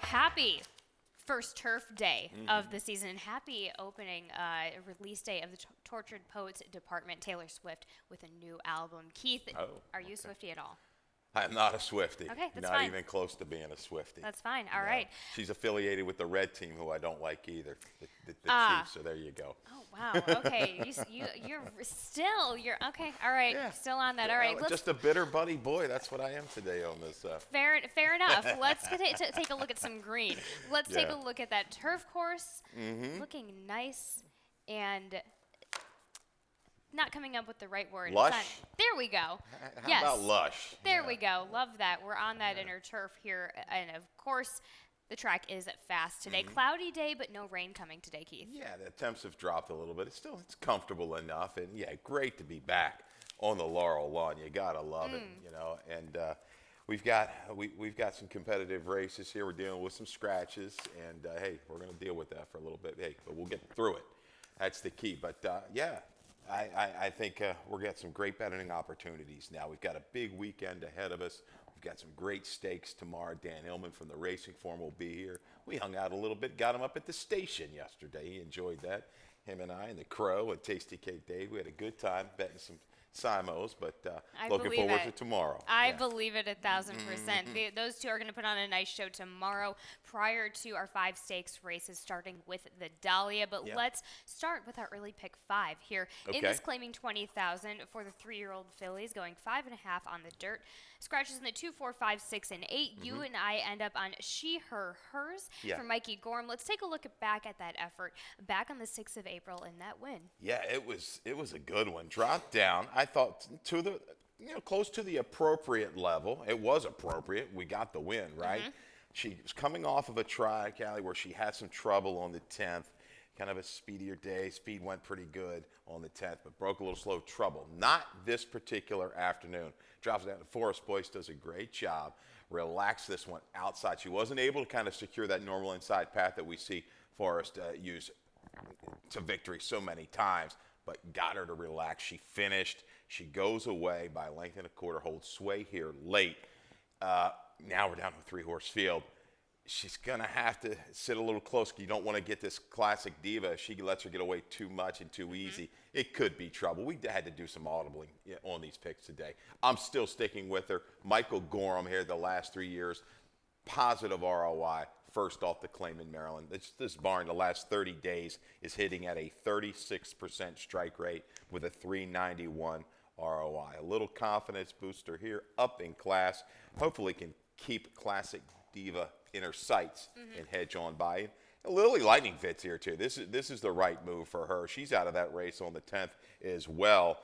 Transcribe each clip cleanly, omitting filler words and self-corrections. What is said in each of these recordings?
happy first turf day of the season. Happy opening release day of the Tortured Poets Department, Taylor Swift, with a new album. Keith, are you Swiftie at all? I'm not a Swiftie. Okay, that's not fine. even close to being a Swiftie. That's fine. All right. She's affiliated with the red team, who I don't like either, the Chiefs. So there you go. Oh wow. Okay. You're okay. All right. Yeah. Still on that. All right. Just a bitter buddy boy. That's what I am today on this. Fair enough. Let's take a look at some green. Let's take a look at that turf course. Looking nice and not coming up with the right word. Lush? There we go. How about lush? There we go. Love that. We're on that inner turf here. And, of course, the track is fast today. Cloudy day, but no rain coming today, Keith. Yeah, the temps have dropped a little bit. It's comfortable enough. And, yeah, great to be back on the Laurel lawn. You got to love it, you know. And we've got some competitive races here. We're dealing with some scratches. And, hey, we're going to deal with that for a little bit. Hey, but we'll get through it. That's the key. But, yeah. I think we're getting some great betting opportunities now. We've got a big weekend ahead of us. We've got some great stakes tomorrow. Dan Hillman from the Racing Form will be here. We hung out a little bit, got him up at the station yesterday. He enjoyed that. Him and I and the Crow and Tasty Cake Dave. We had a good time betting some Simos, but looking forward to tomorrow. I believe it 1,000%. Those two are going to put on a nice show tomorrow prior to our 5 stakes races, starting with the Dahlia. But let's start with our early pick 5 here. In this claiming 20,000 for the 3-year-old fillies, going 5.5 on the dirt. Scratches in the 2, 4, 5, 6, and 8. You and I end up on She, Her, Hers for Mikey Gorham. Let's take a look back at that effort back on the 6th of April in that win. Yeah, it was a good one. Dropped down. I thought to the close to the appropriate level. It was appropriate. We got the win, right? She was coming off of a track, Allie, where she had some trouble on the 10th. Kind of a speedier day. Speed went pretty good on the 10th, but broke a little slow. Trouble. Not this particular afternoon. Drops down. Forrest Boyce does a great job. Relax this one outside. She wasn't able to kind of secure that normal inside path that we see Forrest use to victory so many times, but got her to relax. She finished. She goes away by a length and a quarter, holds sway here late. Now we're down to a 3-horse field. She's going to have to sit a little close. You don't want to get this classic diva. If she lets her get away too much and too easy, it could be trouble. We had to do some audibling on these picks today. I'm still sticking with her. Michael Gorham here the last 3 years. Positive ROI. First off the claim in Maryland. This barn the last 30 days is hitting at a 36% strike rate with a 391 ROI. A little confidence booster here, up in class. Hopefully can keep classic diva in her sights and hedge on by it. Lily Lightning fits here too. This is the right move for her. She's out of that race on the 10th as well.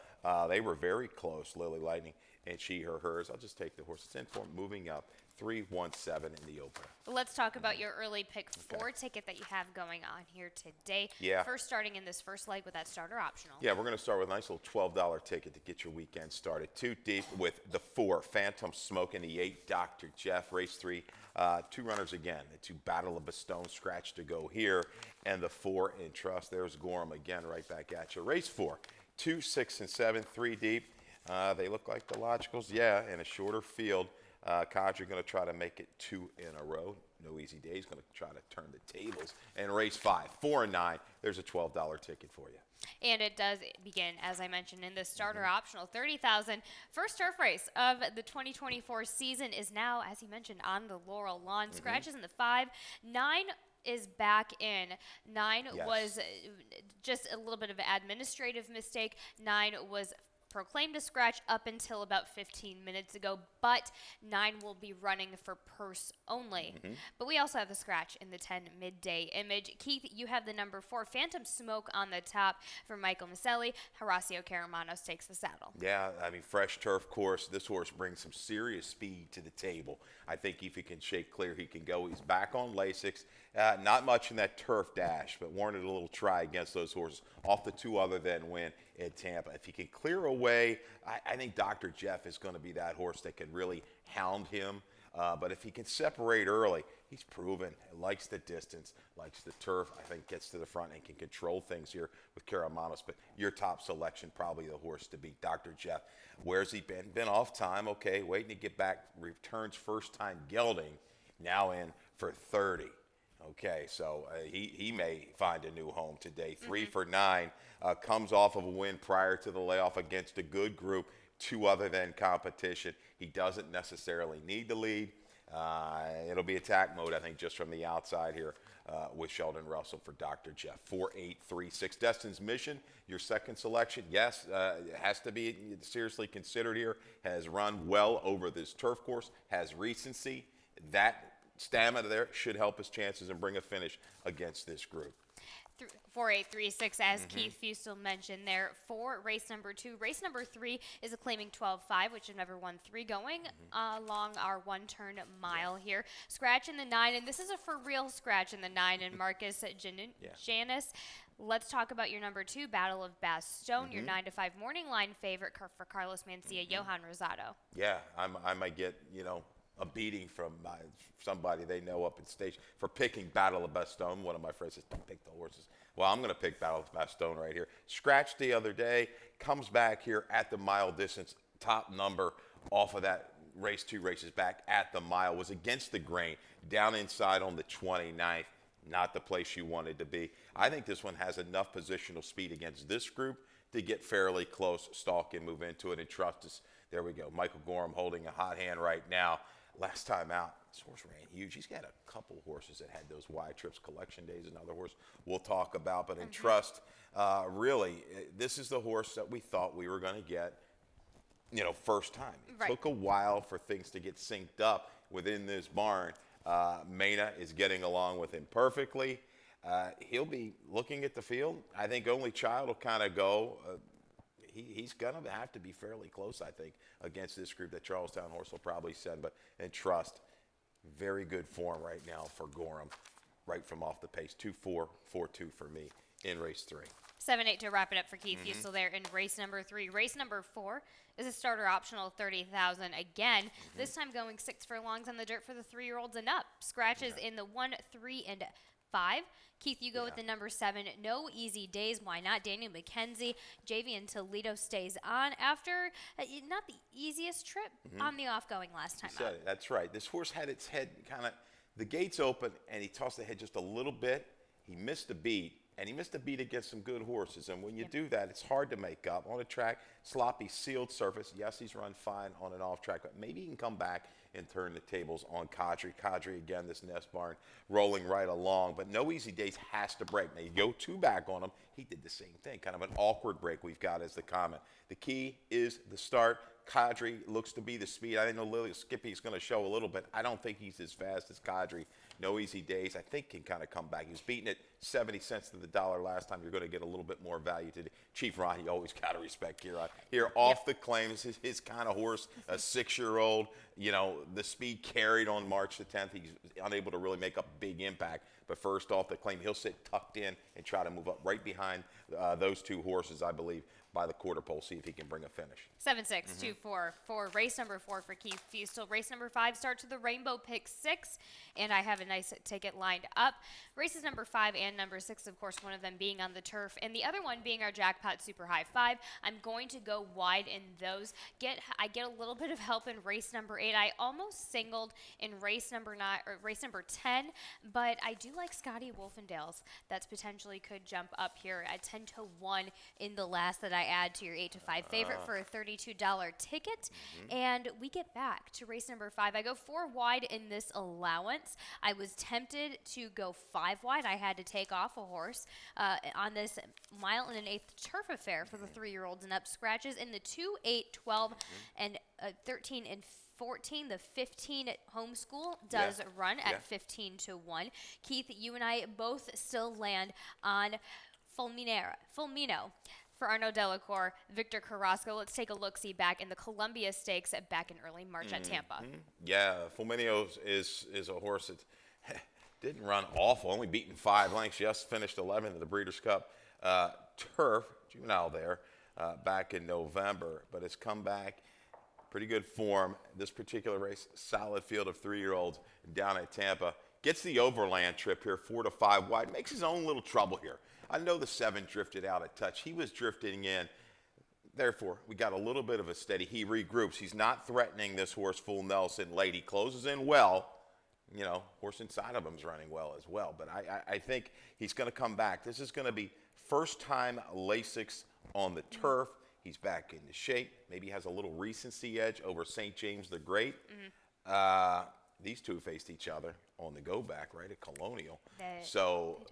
They were very close, Lily Lightning and She, Her, Hers. I'll just take the horse. It's in form, moving up. 3-1-7 in the opener. Let's talk about your early pick 4 ticket that you have going on here today. Yeah. First, starting in this first leg with that starter optional. Yeah, we're going to start with a nice little $12 ticket to get your weekend started. 2 deep with the 4, Phantom Smoke, and the 8, Dr. Jeff. Race 3, 2 runners again. The 2, Battle of Bastogne, scratch to go here. And the 4, In Trust. There's Gorham again right back at you. Race 4, 2, 6, and 7, 3 deep. They look like the logicals. Yeah, in a shorter field. Codger going to try to make it 2 in a row. No easy day. He's going to try to turn the tables. And race 5, 4 and 9. There's a $12 ticket for you. And it does begin, as I mentioned, in the starter optional. 30,000. First turf race of the 2024 season is now, as you mentioned, on the Laurel lawn. Scratches in the 5. 9 is back in. 9 was just a little bit of an administrative mistake. 9 was proclaimed a scratch up until about 15 minutes ago, but 9 will be running for purse only. But we also have a scratch in the 10 midday image. Keith, you have the number 4, Phantom Smoke on the top for Michael Maselli. Horacio Caramanos takes the saddle. Yeah, I mean, fresh turf course. This horse brings some serious speed to the table. I think if he can shake clear, he can go. He's back on Lasix. Not much in that turf dash, but warranted a little try against those horses off the 2 other than win in Tampa. If he can clear away, I think Dr. Jeff is going to be that horse that can really hound him. But if he can separate early, he's proven. Likes the distance, likes the turf. I think gets to the front and can control things here with Caramanos. But your top selection, probably the horse to beat, Dr. Jeff. Where's he been? Been off time. Okay, waiting to get back. Returns first time gelding. Now in for 30. Okay, so he may find a new home today. 3 for 9, comes off of a win prior to the layoff against a good group, 2 other than competition. He doesn't necessarily need the lead. It'll be attack mode, I think, just from the outside here with Sheldon Russell for Dr. Jeff. 4-8-3-6. Destin's Mission, your second selection. Yes, it has to be seriously considered here. Has run well over this turf course, has recency. That stamina there should help his chances and bring a finish against this group. 4-8-3-6, as Keith Fustel mentioned there, for race number 2. Race number 3 is a claiming 12-5, which have never won 3, going along our one-turn mile here. Scratch in the 9, and this is a for-real scratch in the 9, and Marcus Janis. Let's talk about your number 2, Battle of Bastogne, your 9-5 morning line favorite for Carlos Mencia, Johan Rosado. Yeah, I might get, a beating from somebody they know up in station for picking Battle of Bastogne. One of my friends says, don't pick the horses. Well, I'm going to pick Battle of Bastogne right here. Scratched the other day, comes back here at the mile distance, top number off of that race, 2 races back at the mile, was against the grain, down inside on the 29th, not the place you wanted to be. I think this one has enough positional speed against this group to get fairly close, stalk and move into it, and trust us. There we go. Michael Gorham holding a hot hand right now. Last time out, this horse ran huge. He's got a couple horses that had those wide trips. Collection Days, another horse we'll talk about. But in Trust, really, this is the horse that we thought we were going to get, first time. It took a while for things to get synced up within this barn. Mena is getting along with him perfectly. He'll be looking at the field. I think only Child will kind of go. He's going to have to be fairly close, I think, against this group that Charlestown horse will probably send. But in Trust, very good form right now for Gorham, right from off the pace. 2-4, 4-2 for me in race 3. 7-8 to wrap it up for Keith Fustel there in race number 3. Race number 4 is a starter optional 30,000 again. This time going 6 furlongs on the dirt for the 3-year-olds and up. Scratches in the 1, 3, and 5. Keith, you go with the number 7. No Easy Days. Why not? Daniel McKenzie. Javian Toledo stays on after not the easiest trip on the off-going last time out. That's right. This horse had its head kind of, the gates open, and he tossed the head just a little bit. He missed a beat, and he missed a beat against some good horses. And when you do that, it's hard to make up. On a track, sloppy, sealed surface. Yes, he's run fine on an off track, but maybe he can come back and turn the tables on Kadri. Kadri, again, this nest barn, rolling right along. But No Easy Days has to break. Now, you go 2 back on him. He did the same thing. Kind of an awkward break we've got as the comment. The key is the start. Kadri looks to be the speed. I know Lily Skippy's going to show a little bit. I don't think he's as fast as Kadri. No Easy Days, I think, can kind of come back. He was beating it 70 cents to the dollar last time. You're going to get a little bit more value today. Chief Ron, you always got to respect Kieran. Here, off the claims, his kind of horse, a 6-year-old, the speed carried on March the 10th. He's unable to really make a big impact. But first off the claim, he'll sit tucked in and try to move up right behind those 2 horses, I believe, by the quarter pole, see if he can bring a finish. 7-6, 2-4 for race number 4 for Keith Fustel. Race number 5 starts with the Rainbow Pick 6, and I have a nice ticket lined up. Races number 5 and number 6, of course, one of them being on the turf, and the other one being our Jackpot Super High 5. I'm going to go wide in those. I get a little bit of help in race number 8. I almost singled in race number 9 or race number 10, but I do like Scotty Wolfendales. That's potentially could jump up here at 10-1 in the last that I add to your 8-5 favorite for a $32 ticket. And we get back to race number 5. I go 4 wide in this allowance. I was tempted to go 5 wide. I had to take off a horse on this 1 1/8 turf affair for the 3-year-olds and up. Scratches in the 2, 8, 12, and 13 and 14. The 15 at homeschool does run at 15-1. Keith, you and I both still land on Fulmino. For Arnaud Delacour, Victor Carrasco, let's take a look-see back in the Columbia Stakes back in early March at Tampa. Yeah, Fulminio is a horse that didn't run awful, only beaten 5 lengths. Just finished 11th at the Breeders' Cup turf, juvenile there, back in November, but has come back. Pretty good form. This particular race, solid field of 3-year-olds down at Tampa. Gets the overland trip here, 4 to 5 wide. Makes his own little trouble here. I know the 7 drifted out of touch. He was drifting in. Therefore, we got a little bit of a steady. He regroups. He's not threatening this horse, Full Nelson late. He closes in well. horse inside of him's running well as well. But I think he's going to come back. This is going to be first time Lasix on the turf. He's back into shape. Maybe has a little recency edge over St. James the Great. These two faced each other on the go back, right, at Colonial.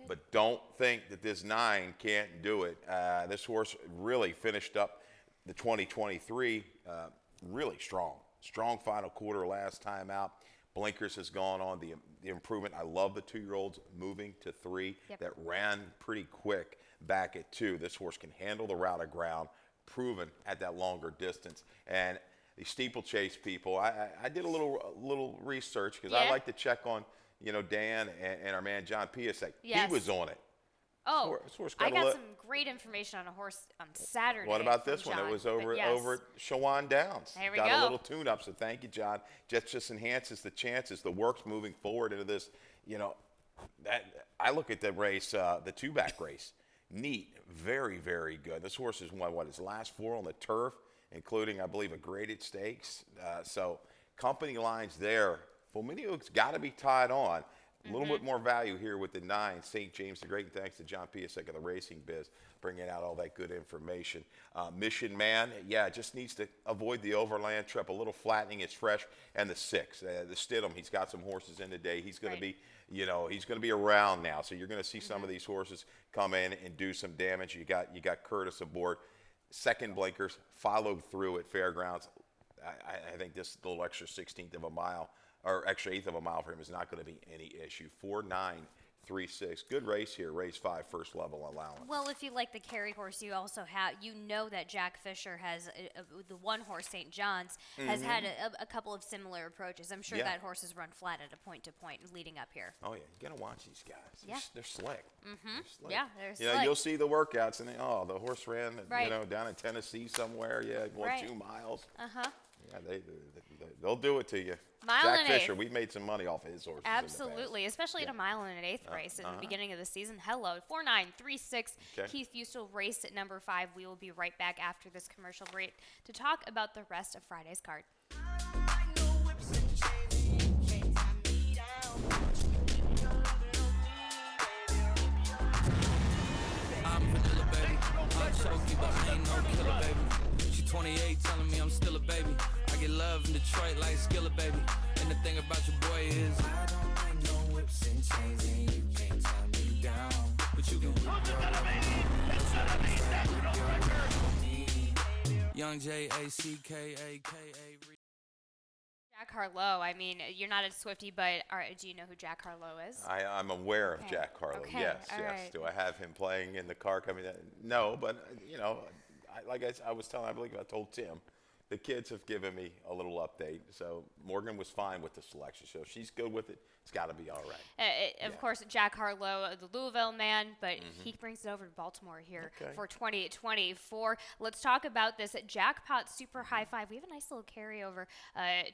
But don't think that this 9 can't do it. This horse really finished up the 2023 really strong. Strong final quarter last time out. Blinkers has gone on the improvement. I love the 2-year-olds moving to 3 that ran pretty quick back at 2. This horse can handle the route of ground, proven at that longer distance. And the steeplechase people, I did a little research because I like to check on, Dan and our man John Piasek. Yes. He was on it. Oh, I got some great information on a horse on Saturday. What about this one? John, It was over at Shawan Downs. There we got go. a little tune-up, so thank you, John. Just enhances the chances. The work's moving forward into this. That I look at the race, the 2-back race. Neat, very, very good. This horse has won his last 4 on the turf, including, I believe, a graded stakes. So company lines there. Fulminio's got to be tied on. A little bit more value here with the 9, St. James the Great, and thanks to John Piasek of the Racing Biz, bringing out all that good information. Mission Man, just needs to avoid the overland trip, a little flattening. It's fresh. And the 6, the Stidham, he's got some horses in today. He's going to be, he's going to be around now. So you're going to see some of these horses come in and do some damage. You got Curtis aboard. Second Blinkers followed through at Fairgrounds. I think this little extra 16th of a mile, or extra 1/8 of a mile for him, is not going to be any issue. 4.936. Good race here. Race 5, first level allowance. Well, if you like the carry horse, you also have, that Jack Fisher has, the one horse, St. John's, has had a couple of similar approaches. I'm sure that horse has run flat at a point-to-point leading up here. Oh, yeah. You got to watch these guys. They're slick. They're slick. Yeah, they're slick. You'll see the workouts, and the horse ran, down in Tennessee somewhere. Yeah, 2 miles. Yeah, they'll do it to you. Jack Fisher, we've made some money off of his horses. Absolutely, especially at a 1.125 race in the beginning of the season. Hello, 4.936. Keith Fusel race at number 5. We will be right back after this commercial break to talk about the rest of Friday's card. I'm vanilla, baby. I'm choky, but I ain't no killer, baby. She 28, telling me I'm still a baby. I get love in Detroit like Skillet, baby. And the thing about your boy is I don't like no whips and chains, and you can't tie me down. But you can Young Jackaka. Jack Harlow. I mean, you're not a Swiftie, but do you know who Jack Harlow is? I'm aware of Jack Harlow. Okay. Yes. Right. Do I have him playing in the car coming in? No, but I believe I told Tim, the kids have given me a little update. So Morgan was fine with the selection. So if she's good with it, it's got to be all right. Of course, Jack Harlow, the Louisville man, but he brings it over to Baltimore here for 2024. Let's talk about this Jackpot Super High Five. We have a nice little carryover,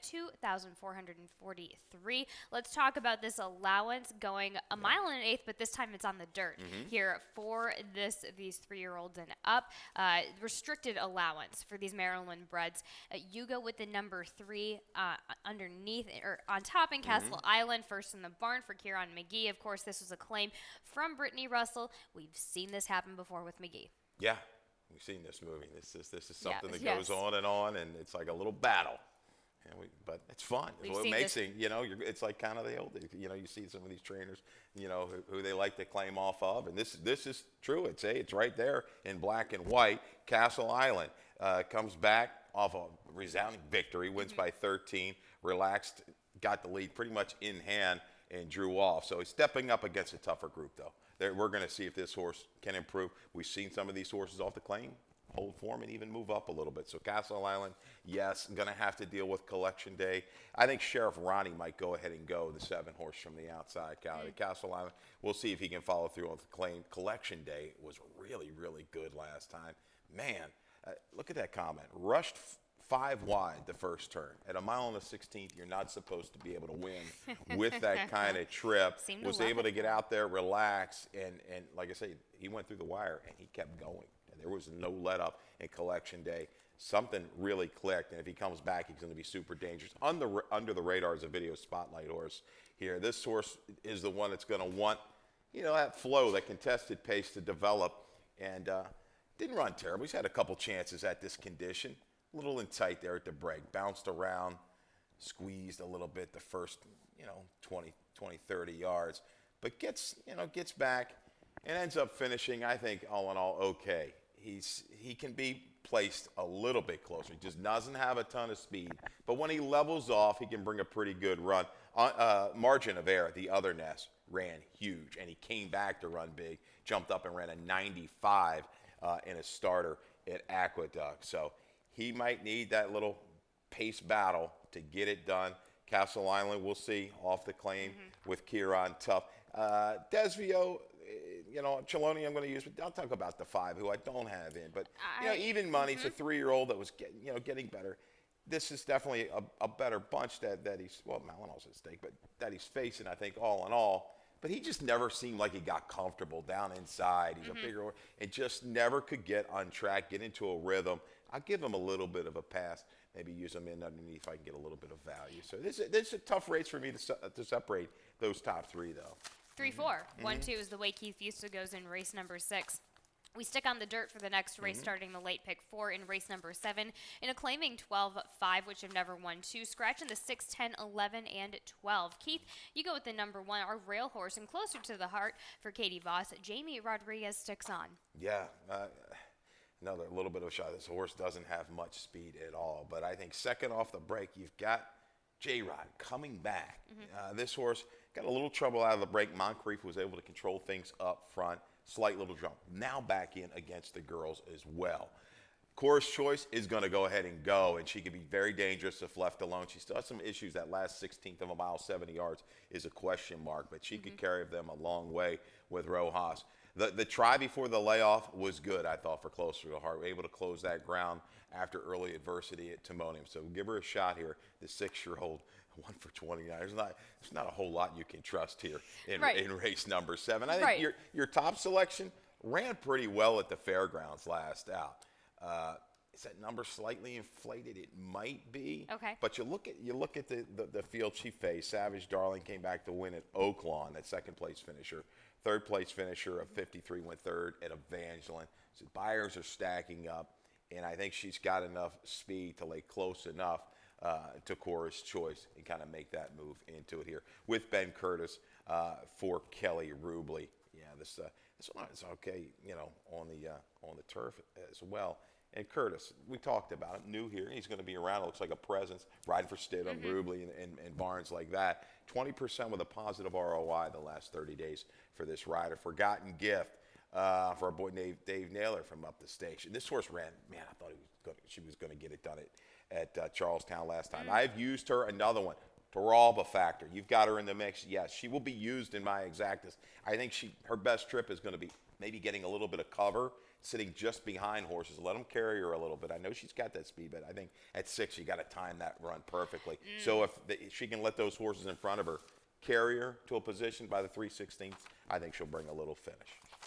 2,443. Let's talk about this allowance going 1.125 miles, but this time it's on the dirt here for these 3-year-olds and up. Restricted allowance for these Maryland breds. You go with the number 3 underneath or on top in Castle Island, first in the barn for Kieran McGee. Of course, this was a claim from Brittany Russell. We've seen this happen before with McGee. Yeah, we've seen this movie. This is something that goes on, and it's like a little battle. But it's fun. What makes it, it's like kind of the old, you see some of these trainers, who they like to claim off of, and this is true. It's right there in black and white. Castle Island comes back off a resounding victory, wins by 13, relaxed, got the lead pretty much in hand, and drew off. So he's stepping up against a tougher group, though. We're going to see if this horse can improve. We've seen some of these horses off the claim hold form and even move up a little bit. So Castle Island, yes, going to have to deal with Collection Day. I think Sheriff Ronnie might go ahead and go the 7 horse from the outside. Castle Island, we'll see if he can follow through on the claim. Collection Day was really, really good last time. Man, look at that comment. Rushed 5 wide the first turn. At 1.16 miles, you're not supposed to be able to win with that kind of trip. Was able to get out there, relax, and like I say, he went through the wire and he kept going. And there was no let up in Collection Day. something really clicked, and if he comes back, he's going to be super dangerous. Under the radar is a video spotlight horse here. This horse is the one that's going to want, that flow, that contested pace to develop, and didn't run terrible. He's had a couple chances at this condition. A little in tight there at the break. Bounced around, squeezed a little bit the first, 20, 30 yards, but gets back and ends up finishing, I think, all in all, okay. He can be placed a little bit closer. He just doesn't have a ton of speed. But when he levels off, he can bring a pretty good run. Margin of Error, the other nest, ran huge, and he came back to run big, jumped up and ran a 95 in a starter at Aqueduct. So he might need that little pace battle to get it done. Castle Island, we'll see, off the claim with Kieran Tough. Desvio, Cheloni I'm going to use, but I'll talk about the 5 who I don't have in. But, even money, it's a 3-year-old that was getting better. This is definitely a better bunch that he's, well, Malinal's at stake, but that he's facing, I think, all in all. But he just never seemed like he got comfortable down inside. He's a bigger horse and just never could get on track, get into a rhythm. I'll give him a little bit of a pass. Maybe use him in underneath if I can get a little bit of value. So this is a tough race for me to separate those top 3, though. 3-4. 1-2 is the way Keith Fusta goes in race number 6. We stick on the dirt for the next race, starting the late pick 4 in race number 7, in a claiming 12-5, which have never won 2, scratching the 6, 10, 11, and 12. Keith, you go with the number 1, our rail horse, and closer to the heart for Katie Voss. Jamie Rodriguez sticks on. Yeah, another little bit of a shot. This horse doesn't have much speed at all, but I think second off the break, you've got J-Rod coming back. This horse got a little trouble out of the break. Moncrief was able to control things up front. Slight little jump. Now back in against the girls as well. Course Choice is going to go ahead and go, and she could be very dangerous if left alone. She still has some issues. That last 16th of a mile, 70 yards, is a question mark, but she could carry them a long way with Rojas. The try before the layoff was good, I thought, for Closer to the Heart. We're able to close that ground after early adversity at Timonium. So give her a shot here, the 6-year-old. 1 for 29. There's not a whole lot you can trust here in race number 7. I think your top selection ran pretty well at the fairgrounds last out. Is that number slightly inflated? It might be. Okay. But you look at the field she faced. Savage Darling came back to win at Oaklawn, that second place finisher. Third place finisher of 53 went third at Evangeline. So buyers are stacking up, and I think she's got enough speed to lay close enough to Course Choice and kind of make that move into it here with Ben Curtis for Kelly Rubley. Yeah, this one is okay, on the turf as well. And Curtis, we talked about him, new here. He's going to be around. It looks like a presence, riding for Stidham, Rubley, and Barnes like that. 20% with a positive ROI the last 30 days for this rider. Forgotten Gift for our boy Dave Naylor from up the station. This horse ran, man, I thought she was going to get it done at Charlestown last time. I've used her, another one, Taralba Factor. You've got her in the mix. Yes, she will be used in my exactas. I think her best trip is going to be maybe getting a little bit of cover, sitting just behind horses. Let them carry her a little bit. I know she's got that speed, but I think at 6 you got to time that run perfectly. So if she can let those horses in front of her carry her to a position by the 3/16, I think she'll bring a little finish.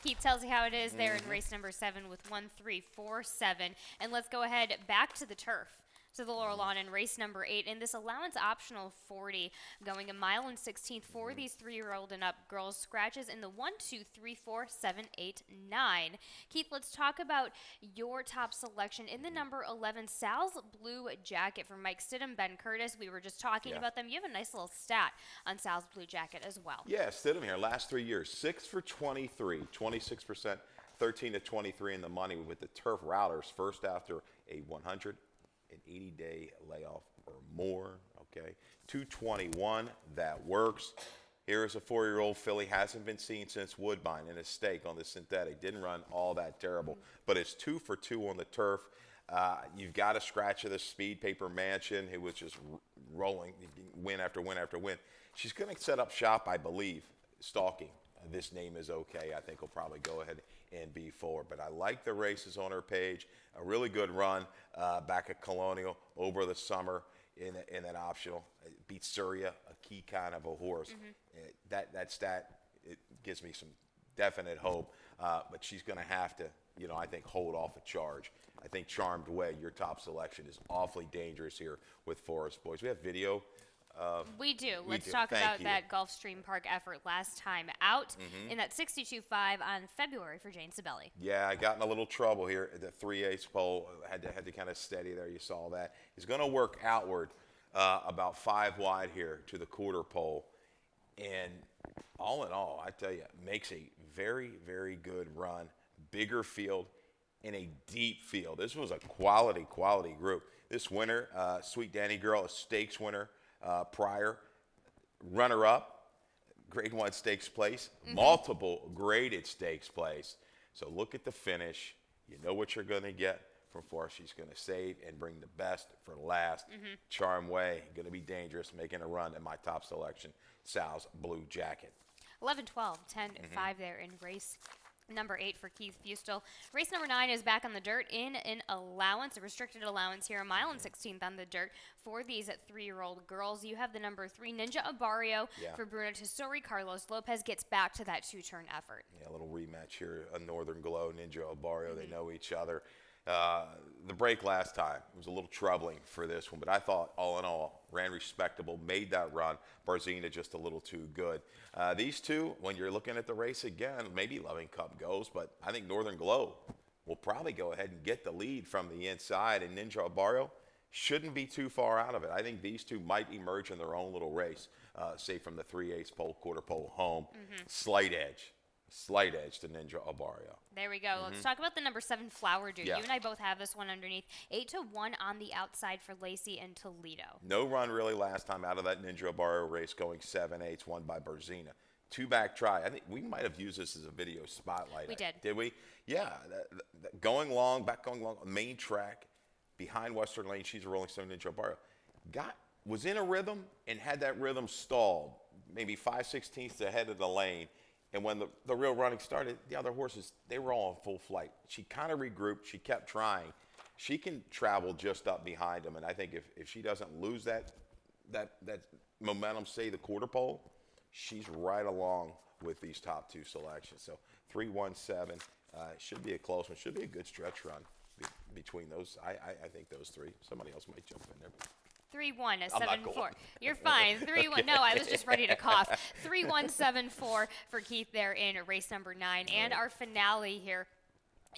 Keith tells you how it is there in race number 7 with 1, 3, 4, 7. And let's go ahead back to the turf, to the Laurel Lawn in race number 8. In this allowance optional 40, going a mile and 16th for these 3-year-old and up girls. Scratches in the 1, 2, 3, 4, 7, 8, 9. Keith, let's talk about your top selection in the number 11, Sal's Blue Jacket from Mike Stidham, Ben Curtis. We were just talking about them. You have a nice little stat on Sal's Blue Jacket as well. Yeah, Stidham here, last 3 years, 6 for 23, 26%, 13 to 23 in the money with the turf routers, first after a 180-day layoff or more, okay? 221, that works. Here's a 4-year-old filly, hasn't been seen since Woodbine in a stake on the synthetic. Didn't run all that terrible, but it's 2 for 2 on the turf. You've got a scratch of the Speed Paper Mansion, who was just rolling, win after win after win. She's going to set up shop, I believe, stalking. This Name Is Okay, I think will probably go ahead and be forward. But I like the races on her page. A really good run back at Colonial over the summer in that optional. It beat Surya, a key kind of a horse. That stat, it gives me some definite hope. But she's going to have to I think hold off a charge. I think Charmed Way, your top selection, is awfully dangerous here with Forest Boys. We have video. We do. We Let's do. talk Thank about you. that Gulfstream Park effort last time out in that 62.5 on February for Jane Sabelli. Yeah, I got in a little trouble here at the 3/8 pole. Had to kind of steady there. You saw that. He's going to work outward about 5 wide here to the quarter pole. And all in all, I tell you, makes a very, very good run. Bigger field in a deep field. This was a quality group. This winner, Sweet Danny Girl, a stakes winner prior, runner-up, grade 1 stakes place, multiple graded stakes place. So look at the finish. You know what you're going to get from Forrest. She's going to save and bring the best for last. Charm Way, going to be dangerous, making a run in my top selection, Sal's Blue Jacket. 11, 12, 10, 5 there in race number 8 for Keith Fustel. Race number 9 is back on the dirt in an allowance, a restricted allowance here, a mile and 16th on the dirt for these 3-year-old girls. You have the number 3 Ninja Abario for Bruno Tessori. Carlos Lopez gets back to that 2-turn effort. Yeah, a little rematch here, a Northern Glow, Ninja Abario. They know each other. The break last time was a little troubling for this one, but I thought all in all ran respectable, made that run. Barzina just a little too good. These two, when you're looking at the race again, maybe Loving Cup goes, but I think Northern Glow will probably go ahead and get the lead from the inside, and Ninja Abario shouldn't be too far out of it. I think these two might emerge in their own little race, say from the 3/8 pole, quarter pole home. Slight edge to Ninja Abario. There we go. Let's talk about the number 7 Flower Dew. Yeah. You and I both have this one underneath. 8-1 on the outside for Lacey and Toledo. No run really last time out of that Ninja Abario race, going 7/8, won by Barzina. 2-back try. I think we might have used this as a video spotlight. We did. Did we? Yeah. Going long, main track, behind Western Lane. She's a Rolling Stone Ninja Abario. Was in a rhythm and had that rhythm stalled, maybe 5/16 ahead of the lane. And when the real running started, the other horses, they were all in full flight. She kind of regrouped. She kept trying. She can travel just up behind them. And I think if she doesn't lose that momentum, say the quarter pole, she's right along with these top 2 selections. So 3-1-7 should be a close one. Should be a good stretch run between those. I think those 3. Somebody else might jump in there. 3-1-7-4. You're fine. 3-1. No, I was just ready to cough. 3-1-7-4 for Keith there in race number 9. And our finale here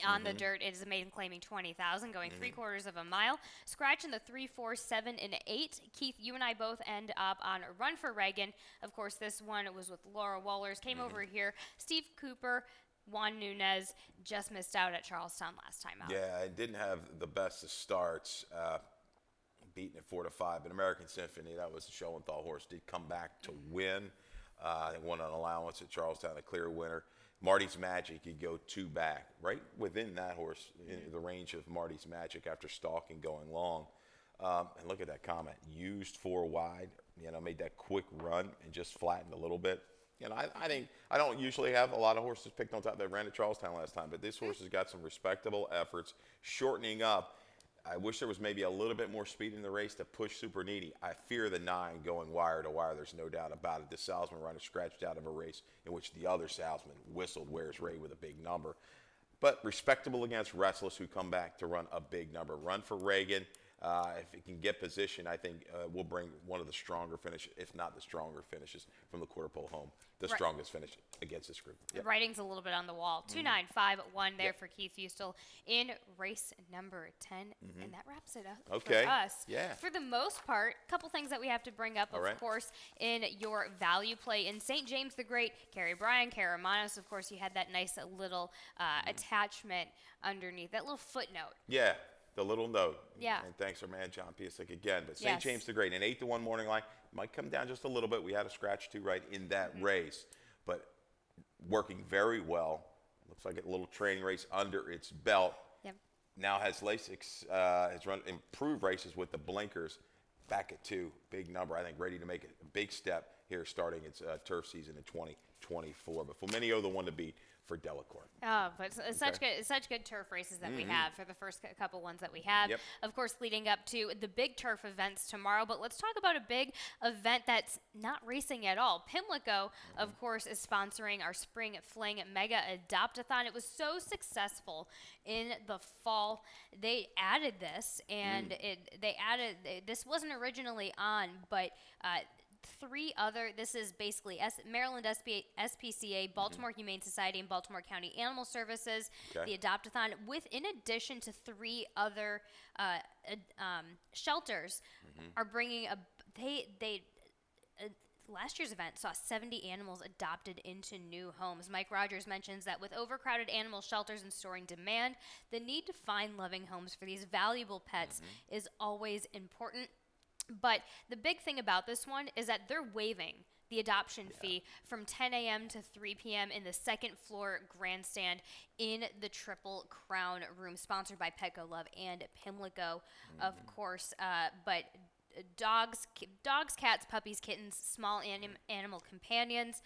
on the dirt is a maiden claiming 20,000, going 3/4 of a mile. Scratch in the 3, 4, 7, and 8. Keith, you and I both end up on Run for Reagan. Of course, this one was with Laura Wohlers. Came over here. Steve Cooper, Juan Nunez just missed out at Charlestown last time out. Yeah, I didn't have the best of starts. Beaten at 4-5, but American Symphony, that was the Schoenthal horse, did come back to win. They won an allowance at Charlestown, a clear winner. Marty's Magic, you go 2 back, right within that horse, in the range of Marty's Magic after stalking going long. And look at that comment, used 4 wide, made that quick run and just flattened a little bit. I think I don't usually have a lot of horses picked on top that ran at Charlestown last time, but this horse has got some respectable efforts, shortening up. I wish there was maybe a little bit more speed in the race to push Super Needy. I fear the 9 going wire to wire. There's no doubt about it. The salesman runner scratched out of a race in which the other salesman whistled Where's Ray with a big number. But respectable against Restless, who come back to run a big number. Run for Reagan. If it can get position, I think we'll bring one of the stronger finishes, if not the stronger finishes, from the quarter pole home. The strongest finish against this group. The writing's a little bit on the wall. 2-9-5-1 there for Keith Fustel in race number 10. And that wraps it up for us. Yeah. For the most part, a couple things that we have to bring up, of course, in your value play. In St. James the Great, Carrie Bryan, Karamanos, of course, you had that nice little attachment underneath, that little footnote. Yeah. The little note. Yeah. And thanks our man John Piasek again. But St. James the Great, an 8-1 morning line, might come down just a little bit. We had a scratch too right in that race, but working very well. Looks like a little training race under its belt. Yep. Now has Lasix, has run improved races with the blinkers back at 2. Big number, I think, ready to make a big step here starting its turf season in 2024. But Flaminio, the one to beat for Delacorte. Oh, but such good turf races that we have for the first couple ones that we have. Yep. Of course, leading up to the big turf events tomorrow. But let's talk about a big event that's not racing at all. Pimlico, of course, is sponsoring our Spring Fling Mega Adopt-a-thon. It was so successful in the fall. They added this, and this wasn't originally on, but this is basically Maryland SPCA, Baltimore Humane Society, and Baltimore County Animal Services, Okay. the Adopt-a-thon, in addition to 3 other shelters, are bringing last year's event saw 70 animals adopted into new homes. Mike Rogers mentions that with overcrowded animal shelters and soaring demand, the need to find loving homes for these valuable pets is always important. But the big thing about this one is that they're waiving the adoption fee from 10 a.m. to 3 p.m. in the second floor grandstand in the Triple Crown room, sponsored by Petco Love and Pimlico, of course. But dogs, cats, puppies, kittens, small animal companions.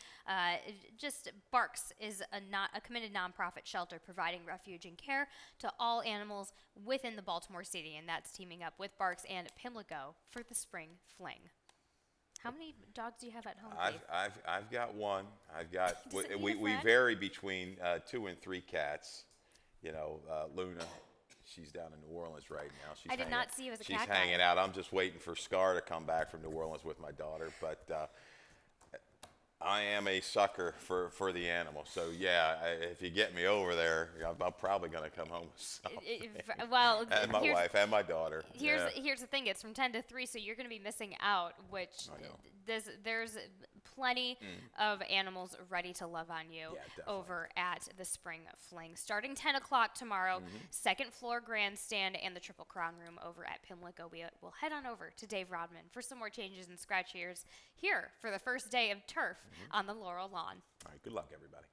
Just Barks is a committed nonprofit shelter providing refuge and care to all animals within the Baltimore city, and that's teaming up with Barks and Pimlico for the Spring Fling. How many dogs do you have at home, Dave? I've got one. I've got Does it need a we friend? vary between 2 and 3 cats. You know, Luna. She's down in New Orleans right now. I did not see you as a she's cat hanging guy. out. I'm just waiting for Scar to come back from New Orleans with my daughter. But I am a sucker for the animal. So, yeah, if you get me over there, I'm probably going to come home with some. Well, and my wife and my daughter. Here's the thing. It's from 10 to 3, so you're going to be missing out, which I know. there's plenty of animals ready to love on you over at the Spring Fling. Starting 10 o'clock tomorrow, second floor grandstand and the Triple Crown room over at Pimlico. We'll head on over to Dave Rodman for some more changes and scratch ears here for the first day of turf on the Laurel lawn. All right, good luck, everybody.